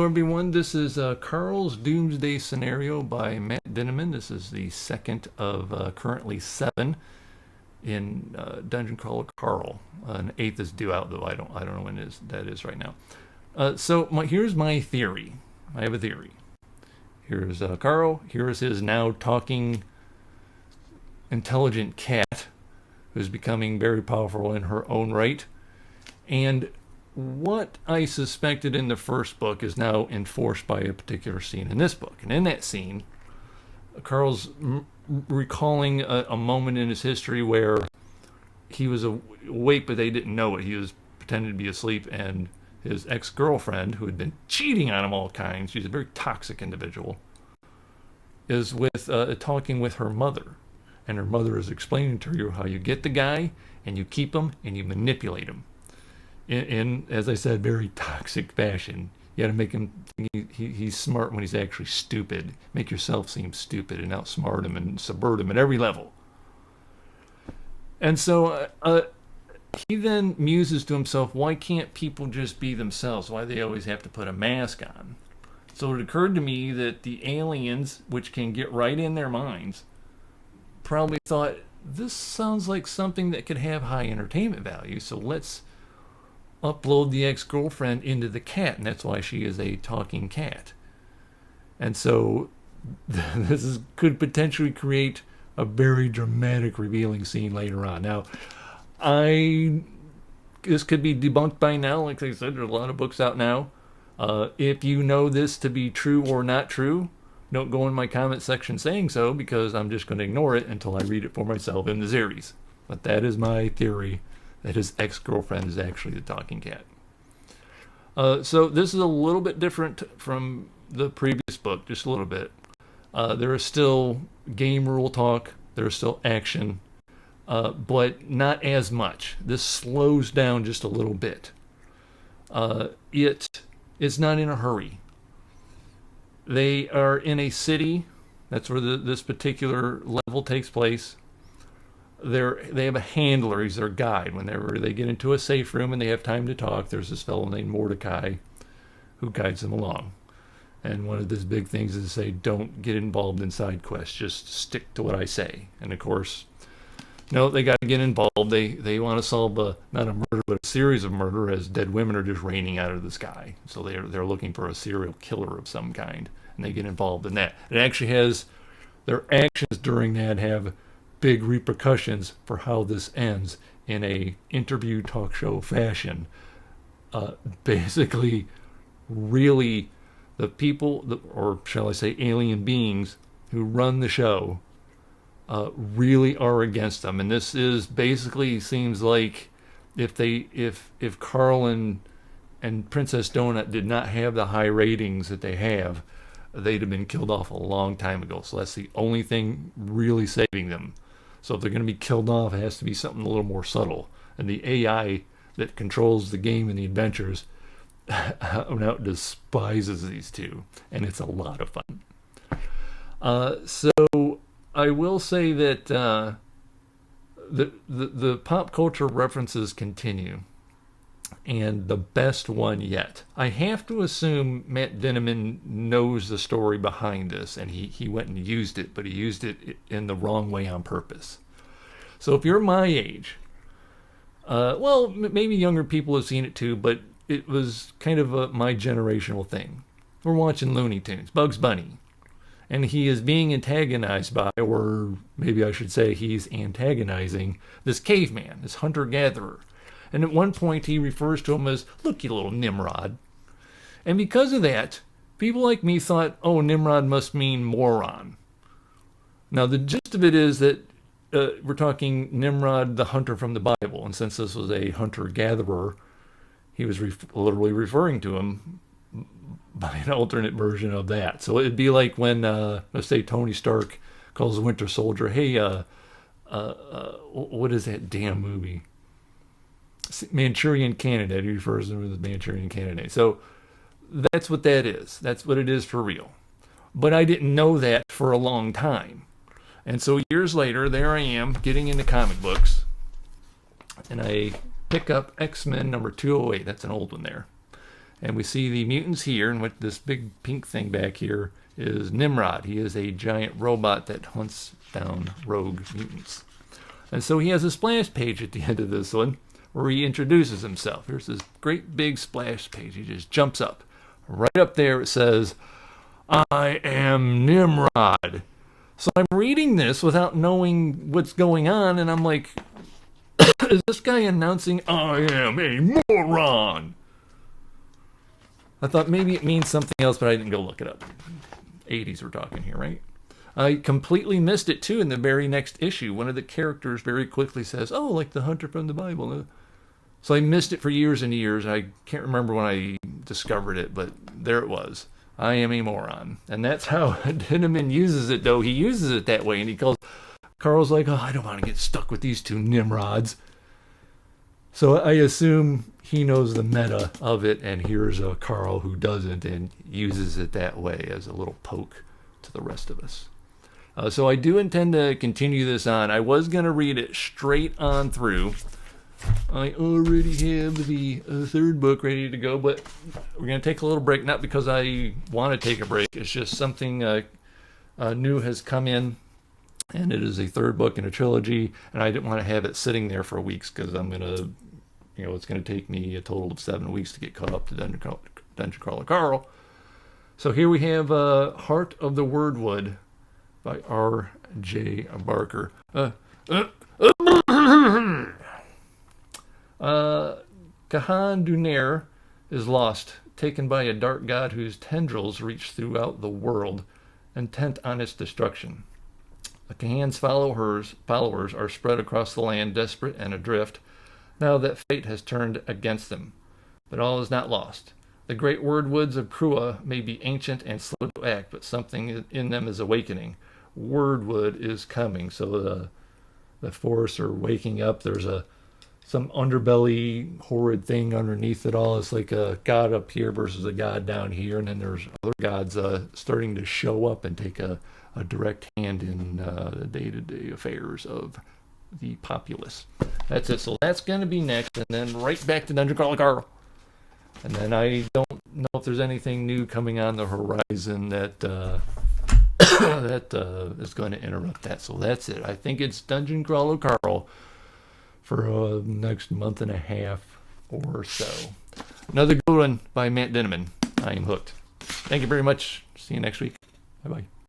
everyone, this is Carl's Doomsday Scenario by Matt Dinniman. This is the second of currently 7 in Dungeon Crawler Carl. An 8th is due out, though I don't know when that is right now. Here's my theory. I have a theory. Here's Carl. Here's his now talking intelligent cat, who's becoming very powerful in her own right. And what I suspected in the first book is now enforced by a particular scene in this book. And in that scene, Carl's recalling a moment in his history where he was awake, but they didn't know it. He was pretending to be asleep, and his ex-girlfriend, who had been cheating on him all kinds, she's a very toxic individual, is talking with her mother. And her mother is explaining to her how you get the guy, and you keep him, and you manipulate him. In, as I said, very toxic fashion. You got to make him think he's smart when he's actually stupid. Make yourself seem stupid and outsmart him and subvert him at every level. And so he then muses to himself, why can't people just be themselves? Why do they always have to put a mask on? So it occurred to me that the aliens, which can get right in their minds, probably thought, this sounds like something that could have high entertainment value, so let's upload the ex-girlfriend into the cat, and that's why she is a talking cat. And so this could potentially create a very dramatic, revealing scene later on. Now, this could be debunked by now. Like I said, there's a lot of books out now. If you know this to be true or not true, don't go in my comment section saying so, because I'm just going to ignore it until I read it for myself in the series. But that is my theory, that his ex-girlfriend is actually the talking cat. So this is a little bit different from the previous book, just a little bit. There is still game rule talk, there is still action, but not as much. This slows down just a little bit. It's not in a hurry. They are in a city. That's where this particular level takes place. They have a handler. He's their guide. Whenever they get into a safe room and they have time to talk, there's this fellow named Mordecai who guides them along. And one of his big things is to say, don't get involved in side quests. Just stick to what I say. And of course, no, they got to get involved. They want to solve not a murder, but a series of murder, as dead women are just raining out of the sky. So they're looking for a serial killer of some kind, and they get involved in that. It actually has their actions during that have big repercussions for how this ends in a interview talk show fashion. Basically, really, the people, or shall I say alien beings, who run the show really are against them. And this is basically, seems like if Carl and Princess Donut did not have the high ratings that they have, they'd have been killed off a long time ago. So that's the only thing really saving them. So if they're going to be killed off, it has to be something a little more subtle. And the AI that controls the game and the adventures now despises these two, and it's a lot of fun. So I will say that the pop culture references continue, and the best one yet. I have to assume Matt Dinniman knows the story behind this, and he went and used it, but he used it in the wrong way on purpose. So if you're my age, maybe younger people have seen it too, but it was kind of my generational thing. We're watching Looney Tunes, Bugs Bunny, and he is being antagonized by, or maybe I should say he's antagonizing, this caveman, this hunter-gatherer. And at one point he refers to him as, look, you little Nimrod. And because of that, people like me thought, oh, Nimrod must mean moron. Now the gist of it is that we're talking Nimrod, the hunter from the Bible. And since this was a hunter-gatherer, he was literally referring to him by an alternate version of that. So it'd be like when, let's say, Tony Stark calls the Winter Soldier, hey, what is that damn movie? Manchurian Candidate. He refers to him as Manchurian Candidate. So that's what that is. That's what it is for real. But I didn't know that for a long time. And so years later, there I am getting into comic books, and I pick up X-Men number 208. That's an old one there. And we see the mutants here, and what this big pink thing back here is Nimrod. He is a giant robot that hunts down rogue mutants. And so he has a splash page at the end of this one where he introduces himself. Here's this great big splash page. He just jumps up. Right up there it says, "I am Nimrod." So I'm reading this without knowing what's going on, and I'm like, is this guy announcing, "I am a moron"? I thought maybe it means something else, but I didn't go look it up. 80s we're talking here, right? I completely missed it, too, in the very next issue. One of the characters very quickly says, "Oh, like the hunter from the Bible." So I missed it for years and years. I can't remember when I discovered it, but there it was. I am a moron. And that's how Dinniman uses it, though. He uses it that way, and he calls... Carl's like, "Oh, I don't want to get stuck with these two Nimrods." So I assume he knows the meta of it, and here's a Carl who doesn't and uses it that way as a little poke to the rest of us. So I do intend to continue this on. I was going to read it straight on through. I already have the third book ready to go, but we're going to take a little break, not because I want to take a break. It's just something new has come in, and it is a third book in a trilogy, and I didn't want to have it sitting there for weeks because I'm going to... it's going to take me a total of 7 weeks to get caught up to Dungeon Crawler Carl. So here we have Heart of the Wordwood by R.J. Barker. Kahan Dunair is lost, taken by a dark god whose tendrils reach throughout the world, intent on its destruction. The Kahan's followers are spread across the land, desperate and adrift, now that fate has turned against them. But all is not lost. The great wordwoods of Krua may be ancient and slow to act, but something in them is awakening. Wordwood is coming. So the forests are waking up. There's some underbelly horrid thing underneath it all. It's like a god up here versus a god down here, and then there's other gods starting to show up and take a direct hand in the day-to-day affairs of the populace. That's it. So that's going to be next, and then right back to Dungeon Crawler Carl. And then I don't know if there's anything new coming on the horizon that is going to interrupt that. So that's it. I think it's Dungeon Crawler Carl for next month and a half or so. Another good one by Matt Dinniman. I am hooked. Thank you very much. See you next week. Bye-bye.